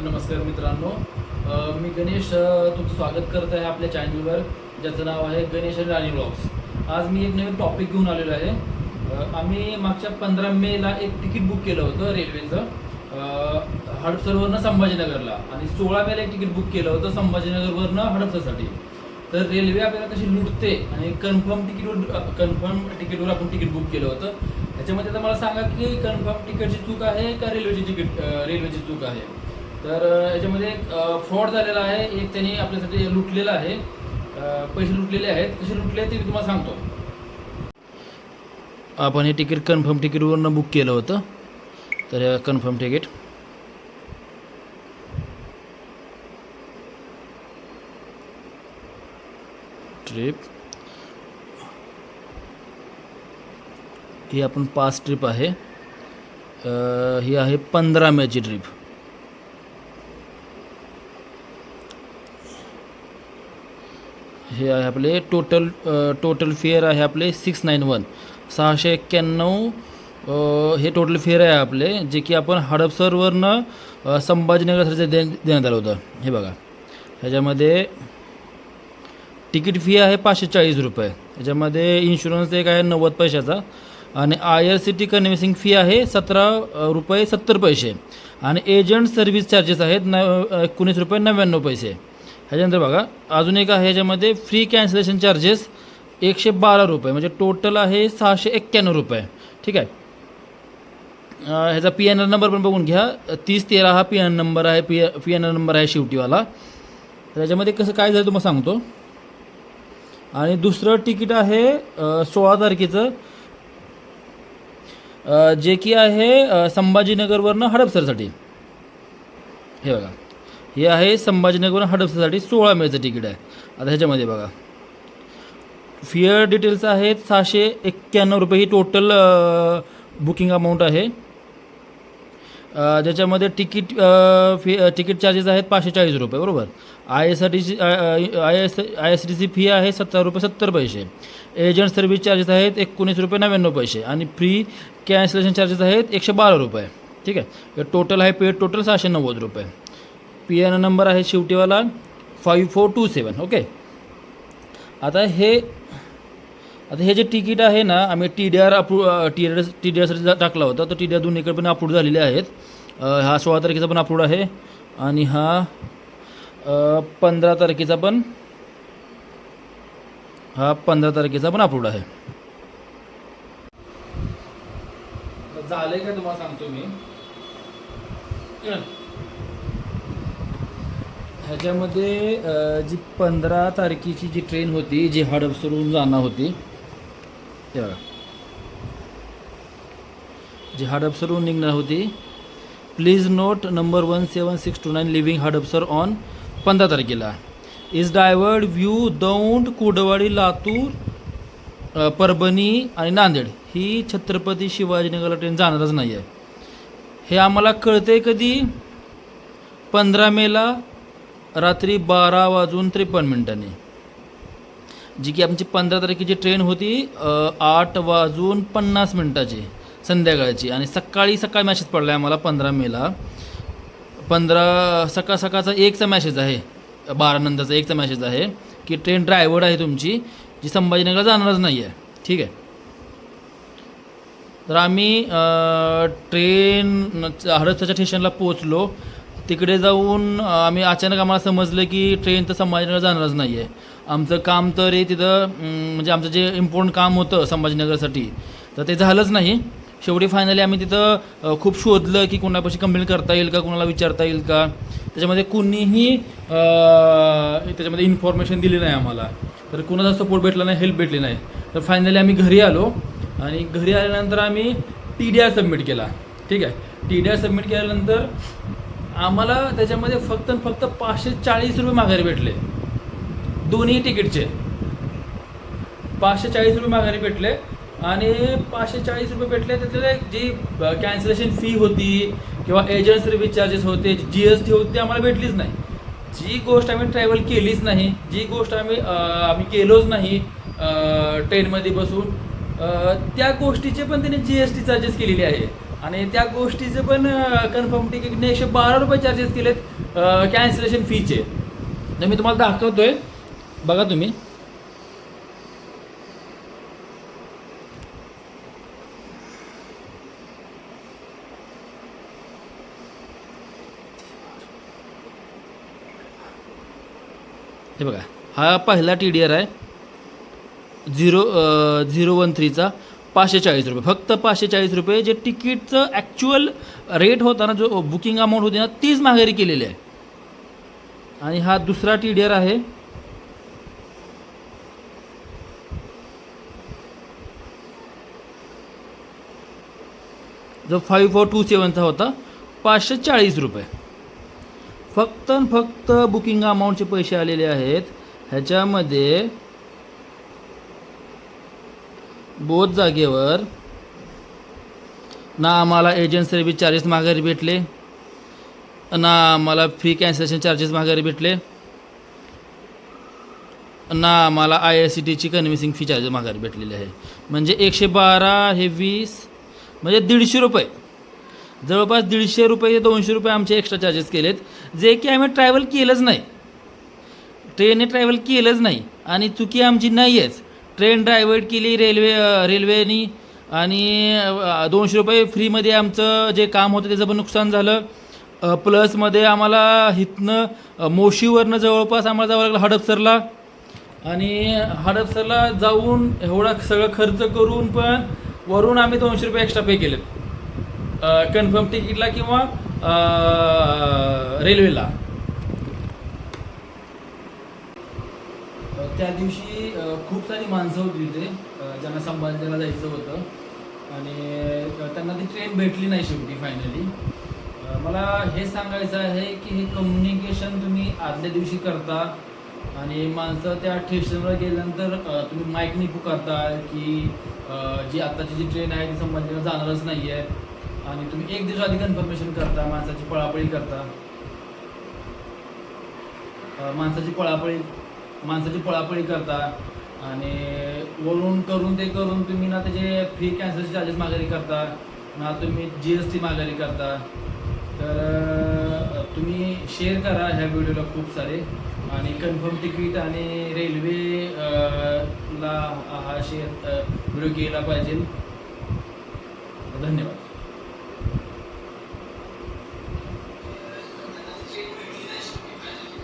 नमस्कार मित्रांनो, मी गणेश तुमचं स्वागत करत आहे आपल्या चॅनलवर, ज्याचं नाव आहे गणेश आणि राणी व्लॉग्स. आज मी एक नवीन टॉपिक घेऊन आलेलो आहे. आम्ही मागच्या 15 मेला एक तिकीट बुक केलं होतं रेल्वेचं, हडपसरवरनं संभाजीनगरला, आणि 16 मेला एक तिकीट बुक केलं होतं संभाजीनगरवरनं हडपसरसाठी. तर रेल्वे आपल्याला कशी लुटते आणि कन्फर्म तिकीटवर आपण तिकीट बुक केलं होतं. त्याच्यामध्ये आता मला सांगा की कन्फर्म तिकीटची चूक आहे का रेल्वेची चूक आहे. तर याच्यामध्ये फ्रॉड झालेला आहे, एक त्यांनी आपल्यासाठी लुटलेलं आहे, पैसे लुटलेले आहेत. कसे लुटले ते मी तुम्हाला सांगतो. आपण हे तिकीट कन्फर्म तिकीटवरनं बुक केलं होतं. तर कन्फर्म तिकीट ट्रिप ही आपण 5 ट्रिप आहे. ही आहे 15 मेची ट्रिप. हे आहे आपले टोटल फेअर आहे आपले 691 691. हे टोटल फेअर आहे आपले, जे की आपण हडपसरवरनं संभाजीनगरसाठी देण्यात आलं होतं. हे बघा, ह्याच्यामध्ये तिकीट फी आहे 540 रुपये. ह्याच्यामध्ये इन्शुरन्स एक आहे 90 पैशाचा, आणि IRCT कन्व्हिन्सिंग फी आहे 17 रुपये 70 पैसे, आणि एजंट सर्व्हिस चार्जेस आहेत 19 रुपये 99 पैसे. ह्याच्यानंतर बघा अजून एक आहे, ह्याच्यामध्ये फ्री कॅन्सलेशन चार्जेस 112 रुपये, म्हणजे टोटल आहे 691 रुपये. ठीक आहे. ह्याचा PNR नंबर पण बघून घ्या. 3013 हा PNR नंबर आहे, PNR नंबर आहे शेवटीवाला. त्याच्यामध्ये कसं काय झालं तुम्हाला सांगतो. आणि दुसरं तिकीट आहे 16 तारखेचं, जे की आहे संभाजीनगरवरनं हडपसरसाठी. हे बघा, हे आहे संभाजीनगरवरून हडपसरसाठी 16 मेचं तिकीट आहे. आता ह्याच्यामध्ये बघा फेअर डिटेल्स आहेत 691 रुपये ही टोटल बुकिंग अमाऊंट आहे. ज्याच्यामध्ये तिकीट चार्जेस आहेत 540 रुपये, बरोबर. IRCTC फी आहे 17 रुपये 70 पैसे. एजंट सर्व्हिस चार्जेस आहेत 19 रुपये 99 पैसे, आणि फ्री कॅन्सलेशन चार्जेस आहेत 112 रुपये. ठीक आहे. टोटल आहे पेड टोटल 690 रुपये. PNR नंबर आहे शेवटीवाला 5427. ओके. आता हे जे तिकीट आहे ना, आम्ही TDRसाठी टाकला होता, तर TDR दोन्हीकडे पण अप्रूव्ह झालेले आहेत. हा 16 तारखेचा पण अप्रूव्ड आहे, आणि हा 15 तारखेचा पण अप्रूव्ड आहे. झालंय का तुम्हाला सांगतो मी. ह्याच्यामध्ये जी 15 तारखेची जी ट्रेन होती, जी हडपसरहून जाणार होती, ते बघा, जी हडपसरहून निघणार होती, please note number 17629 living Hadapsar on 15 तारखेला, इज डायवर्ड व्यू दौंड कुर्डवाडी लातूर परभणी आणि नांदेड. ही छत्रपती शिवाजीनगरला ट्रेन जाणारच नाही आहे. हे आम्हाला कळते कधी, 15 मेला रात्री 12:53, जी की आमची 15 तारखेची ट्रेन होती 8:50 संध्याकाळची, आणि सकाळी मॅसेज पडला आहे आम्हाला 15 मेला. सकाळचा एकचा मॅसेज आहे, 12 नंतरचा एकचा मॅसेज आहे की ट्रेन ड्रायव्हर्ड आहे तुमची, जी संभाजीनगरला जाणारच नाही आहे. ठीक आहे. तर आम्ही ट्रेन हडपसरच्या स्टेशनला पोचलो. तिकडे जाऊन आम्हाला समजलं की ट्रेन तर संभाजीनगर जाणारच नाही आहे. आमचं काम तर तिथं म्हणजे आमचं जे इम्पॉर्टंट काम होतं संभाजीनगरसाठी, तर ते झालंच नाही. शेवटी फायनली आम्ही तिथं खूप शोधलं की कोणापाशी कंप्लेंट करता येईल का, कोणाला विचारता येईल का. त्याच्यामध्ये कुणीही त्याच्यामध्ये इन्फॉर्मेशन दिली नाही आम्हाला. तर कुणाचा सपोर्ट भेटला नाही, हेल्प भेटली नाही. तर फायनली आम्ही घरी आलो, आणि घरी आल्यानंतर आम्ही TDR सबमिट केला. ठीक आहे. TDR सबमिट केल्यानंतर आम्हाला त्याच्यामध्ये फक्त 540 रुपये माघारी भेटले. दोन्ही तिकीटचे 540 रुपये माघारी भेटले, आणि 540 रुपये भेटले त्यातले जी कॅन्सलेशन फी होती किंवा एजंट सर्व्हिस चार्जेस होते, GST होती, ते आम्हाला भेटलीच नाही. जी गोष्ट आम्ही ट्रॅव्हल केलीच नाही, जी गोष्ट आम्ही केलोच नाही ट्रेनमध्ये बसून, त्या गोष्टीचे पण त्यांनी GST चार्जेस केलेले आहे. आणि त्या गोष्टीचे पण कन्फर्म तिकीटने 112 रुपये चार्जेस केलेत कॅन्सलेशन फीचे. तर मी तुम्हाला दाखवतोय, बघा तुम्ही. हे बघा, हा पहिला TDR आहे 013चा 540 रुपये, फक्त 540 रुपये. जे तिकीटचं ॲक्च्युअल रेट होता ना, जो बुकिंग अमाऊंट होती ना, तीच माघारी केलेली आहे. आणि हा दुसरा TDR आहे जो 5427चा होता 540 रुपये. फक्त बुकिंग अमाऊंटचे पैसे आलेले आहेत. ह्याच्यामध्ये बोथ जागेवर ना आम्हाला एजंट सर्व्हिस चार्जेस माघारी भेटले, ना आम्हाला फ्री कॅन्सलेशन चार्जेस माघारी भेटले, ना आम्हाला IRCTची कन्व्हिन्सिंग फी चार्जेस माघारी भेटलेले आहे. म्हणजे 112 हे 20 म्हणजे 150 रुपये, जवळपास 150 रुपये ते 200 रुपये आमचे एक्स्ट्रा चार्जेस केलेत, जे की आम्ही ट्रॅव्हल केलंच नाही, ट्रेनने ट्रॅव्हल केलंच नाही. आणि चुकी आमची नाही आहेच. ट्रेन डायव्हर्ट केली रेल्वेनी, आणि 200 रुपये फ्रीमध्ये आमचं जे काम होतं त्याचं पण नुकसान झालं. प्लसमध्ये आम्हाला इथनं मोशीवरनं जवळपास आम्हाला जावं लागलं हडपसरला, आणि हडपसरला जाऊन एवढा सगळं खर्च करून पण वरून आम्ही 200 रुपये एक्स्ट्रा पे केलेत कन्फर्म तिकीटला किंवा रेल्वेला. त्या दिवशी खूप सारी माणसं होती तिथे ज्यांना संभाजीला जायचं होतं, आणि त्यांना ती ट्रेन भेटली नाही शेवटी फायनली. मला हे सांगायचं आहे की हे कम्युनिकेशन तुम्ही आदल्या दिवशी करता, आणि माणसं त्या स्टेशनवर गेल्यानंतर तुम्ही माईकनी पुकारता की जी आत्ताची जी ट्रेन आहे ती संभाजीला जाणारच नाही आहे, आणि तुम्ही एक दिवस आधी कन्फर्मेशन करता, माणसाची पळापळी करता, माणसाची पळापळी करता, आणि वरून करून तुम्ही ना त्याचे फ्री कॅन्सलचे चार्जेस माघारी करता, ना तुम्ही GST माघारी करता. तर तुम्ही शेअर करा ह्या व्हिडिओला खूप सारे, आणि कन्फर्म तिकीट आणि रेल्वे ला हा शेअर व्हिडिओ केला पाहिजे. धन्यवाद.